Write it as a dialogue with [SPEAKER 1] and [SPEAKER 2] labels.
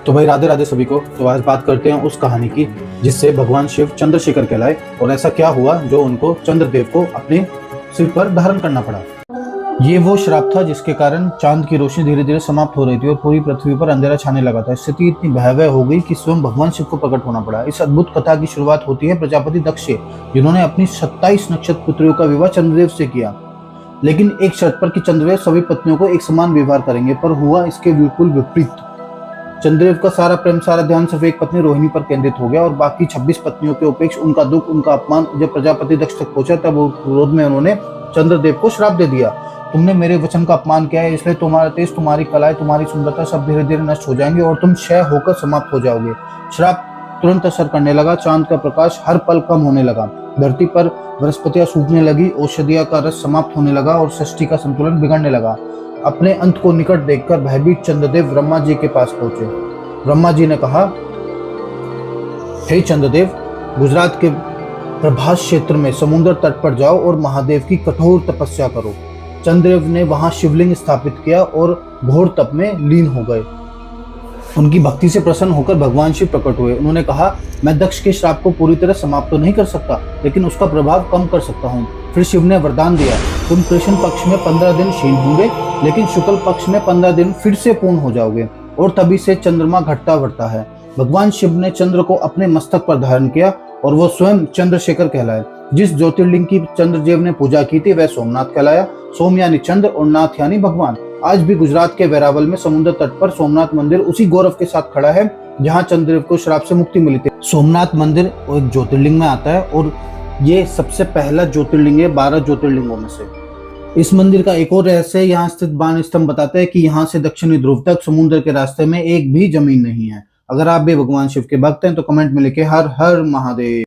[SPEAKER 1] तो भाई राधे राधे सभी को। तो आज बात करते हैं उस कहानी की जिससे भगवान शिव चंद्रशेखर कहलाए और ऐसा क्या हुआ जो उनको चंद्रदेव को अपने सिर पर धारण करना पड़ा। ये वो श्राप था जिसके कारण चांद की रोशनी धीरे धीरे समाप्त हो रही थी और पूरी पृथ्वी पर अंधेरा छाने लगा था। स्थिति इतनी भयावह हो गई कि स्वयं भगवान शिव को प्रकट होना पड़ा। इस अद्भुत कथा की शुरुआत होती है प्रजापति दक्ष से, जिन्होंने अपनी 27 नक्षत्र पुत्रियों का विवाह चंद्रदेव से किया, लेकिन एक शर्त पर कि चंद्रदेव सभी पत्नियों को एक समान व्यवहार करेंगे। पर हुआ इसके बिल्कुल विपरीत। चंद्रदेव का सारा प्रेम, सारा ध्यान सिर्फ एक पत्नी रोहिणी पर केंद्रित हो गया और बाकी 26 पत्नियों के उपेक्ष, उनका दुख, उनका अपमान जब प्रजापति दक्ष तक पहुंचा तब क्रोध में उन्होंने चंद्रदेव को श्राप दे दिया। तुमने मेरे वचन का अपमान किया है, इसलिए तुम्हारा तेज, तुम्हारी कलाएं, तुम्हारी सुंदरता सब धीरे धीरे नष्ट हो जाएंगे और तुम क्षय होकर समाप्त हो जाओगे। श्राप तुरंत असर करने लगा। चांद का प्रकाश हर पल कम होने लगा, धरती पर वनस्पतियां सूखने लगी, औषधियों का रस समाप्त होने लगा और सृष्टि का संतुलन बिगड़ने लगा। अपने अंत को निकट देखकर भयभीत चंद्रदेव ब्रह्मा जी के पास पहुंचे। ब्रह्मा जी ने कहा, हे चंद्रदेव, गुजरात के प्रभास क्षेत्र में समुद्र तट पर जाओ और महादेव की कठोर तपस्या करो। चंद्रदेव ने वहां शिवलिंग स्थापित किया और घोर तप में लीन हो गए। उनकी भक्ति से प्रसन्न होकर भगवान शिव प्रकट हुए। उन्होंने कहा, मैं दक्ष के श्राप को पूरी तरह समाप्त तो नहीं कर सकता, लेकिन उसका प्रभाव कम कर सकता हूँ। फिर शिव ने वरदान दिया, तुम कृष्ण पक्ष में 15 दिन क्षीण होंगे, लेकिन शुक्ल पक्ष में 15 दिन फिर से पूर्ण हो जाओगे। और तभी से चंद्रमा घटता बढ़ता है। भगवान शिव ने चंद्र को अपने मस्तक पर धारण किया और वो स्वयं चंद्रशेखर कहलाए। जिस ज्योतिर्लिंग की चंद्रदेव ने पूजा की थी वह सोमनाथ कहलाया। सोम यानी चंद्र और नाथ यानी भगवान। आज भी गुजरात के वेरावल में समुद्र तट पर सोमनाथ मंदिर उसी गौरव के साथ खड़ा है जहां चंद्रदेव को श्राप से मुक्ति मिली थी। सोमनाथ मंदिर एक ज्योतिर्लिंग में आता है और ये सबसे पहला ज्योतिर्लिंग है 12 ज्योतिर्लिंगों में से। इस मंदिर का एक और रहस्य यहाँ स्थित बाण स्तंभ बताता है कि यहाँ से दक्षिणी ध्रुव तक समुद्र के रास्ते में एक भी जमीन नहीं है। अगर आप भी भगवान शिव के भक्त हैं तो कमेंट में लिखे हर हर महादेव।